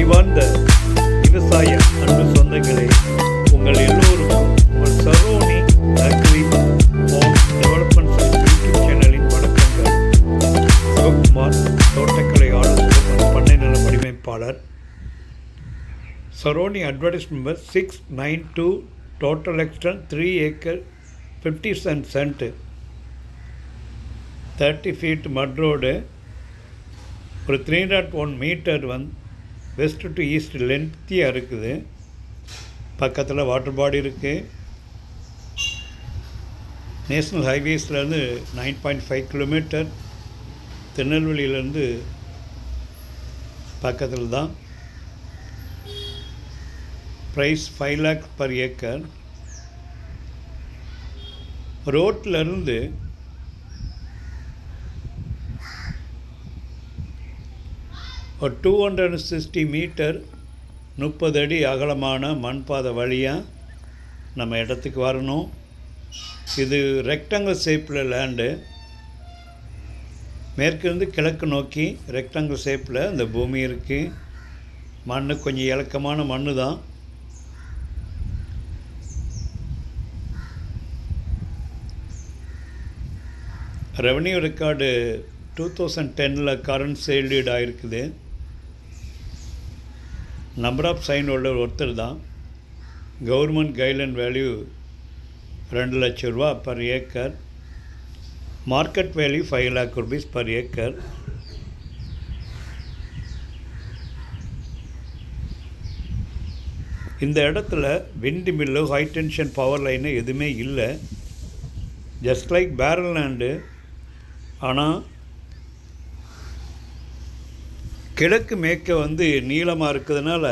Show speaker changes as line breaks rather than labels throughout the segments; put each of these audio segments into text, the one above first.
அறிவார்ந்த விவசாய அன்பு சொந்தங்களே, உங்கள் எல்லோருக்கும் ஒரு Saroni agri home development YouTube சேனலின் வணக்கங்கள். சிவகுமார், தோட்டக்கலை ஆலோசகர் மற்றும் பண்ணை நல வடிவமைப்பாளர். Saroni advertisement 692 total extent 3 acre 50 cent 30 feet mud road, ஒரு 301 மீட்டர் வெஸ்ட் டு ஈஸ்ட் லென்த்தியாக இருக்குது. பக்கத்தில் வாட்டர் பாடி இருக்குது. நேஷ்னல் ஹைவேஸ்லேருந்து 9.5 கிலோமீட்டர், திருநெல்வேலியிலேருந்து பக்கத்தில் தான். Price 5 lakh per acre. ரோட்லேருந்து ஒரு 260 மீட்டர் 30 அடி அகலமான மண் பாதை வழியாக நம்ம இடத்துக்கு வரணும். இது ரெக்டாங்கிள் ஷேப்பில் லேண்டு. மேற்கிருந்து கிழக்கு நோக்கி ரெக்டாங்கிள் ஷேப்பில் இந்த பூமி இருக்குது. மண் கொஞ்சம் இலக்கமான மண் தான். Revenue record 2010 current sale deed ஆகிருக்குது. நம்பர் ஆஃப் சைன் ஹோல்டர் ஒருத்தர் தான். கவர்மெண்ட் கைட்லைன் வேல்யூ 2 லட்சம் ரூபா per acre. Market value 5 lakh rupees per acre. இந்த இடத்துல wind mill, high tension power line எதுவுமே இல்லை. Just like barren land. ஆனால் கிழக்கு மேற்க நீளமாக இருக்கிறதுனால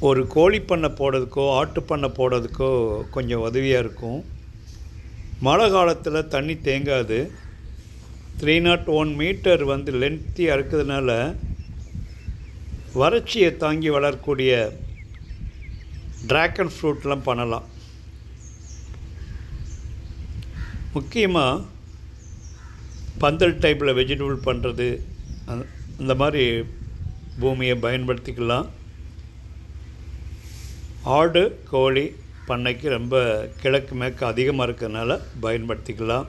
ஒரு கோழி பண்ணை போடுறதுக்கோ ஆட்டு பண்ணை போடுறதுக்கோ கொஞ்சம் உதவியாக இருக்கும். மழை காலத்தில் தண்ணி தேங்காது. 301 மீட்டர் லென்த்தியாக இருக்கிறதுனால வறட்சியை தாங்கி வளரக்கூடிய ட்ராகன் ஃப்ரூட்லாம் பண்ணலாம். முக்கியமாக பந்தல் டைப்பில் வெஜிடபிள் பண்ணுறது, அந்த மாதிரி பூமியை பயன்படுத்திக்கலாம். ஆடு கோழி பண்ணைக்கு ரொம்ப கிழக்கு மேற்கு அதிகமாக இருக்கிறதுனால பயன்படுத்திக்கலாம்.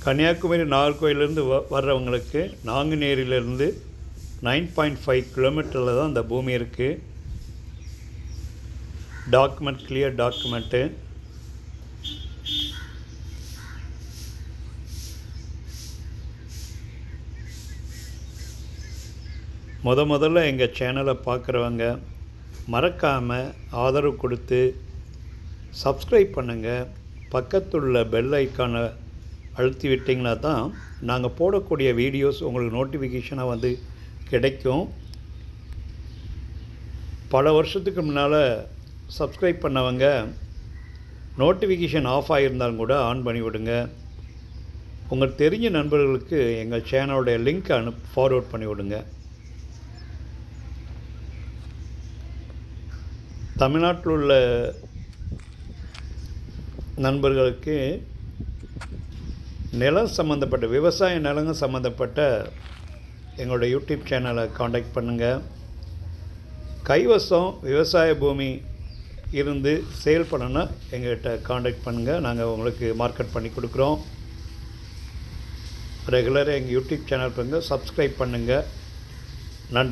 கன்னியாகுமரி நாகர்கோயிலேருந்து வர்றவங்களுக்கு நாங்குநேரியிலேருந்து 9.5 கிலோமீட்டரில் தான் அந்த பூமி இருக்குது. Document clear document. முதல்ல எங்கள் சேனலை பார்க்குறவங்க மறக்காமல் ஆதரவு கொடுத்து சப்ஸ்கிரைப் பண்ணுங்கள். பக்கத்துள்ள பெல் ஐக்கானை அழுத்தி விட்டிங்கன்னா தான் நாங்கள் போடக்கூடிய வீடியோஸ் உங்களுக்கு நோட்டிஃபிகேஷனாக கிடைக்கும். பல வருஷத்துக்கு முன்னால் சப்ஸ்கிரைப் பண்ணவங்க நோட்டிஃபிகேஷன் ஆஃப் ஆகியிருந்தாலும் கூட ஆன் பண்ணி விடுங்க. உங்களுக்கு தெரிஞ்ச நண்பர்களுக்கு எங்கள் சேனலோடைய லிங்க் ஃபார்வர்ட் பண்ணி விடுங்க. தமிழ்நாட்டில் உள்ள நண்பர்களுக்கு நிலம் சம்மந்தப்பட்ட விவசாய நிலங்கள் சம்மந்தப்பட்ட எங்களோட யூடியூப் சேனலை காண்டாக்ட் பண்ணுங்கள். கைவசம் விவசாய பூமி இருந்து சேல் பண்ணணுன்னா எங்கள்கிட்ட காண்டாக்ட் பண்ணுங்கள். நாங்கள் உங்களுக்கு மார்க்கெட் பண்ணி கொடுக்குறோம். ரெகுலராக எங்கள் யூடியூப் சேனல் பண்ணுங்கள், சப்ஸ்கிரைப் பண்ணுங்கள். நன்றி.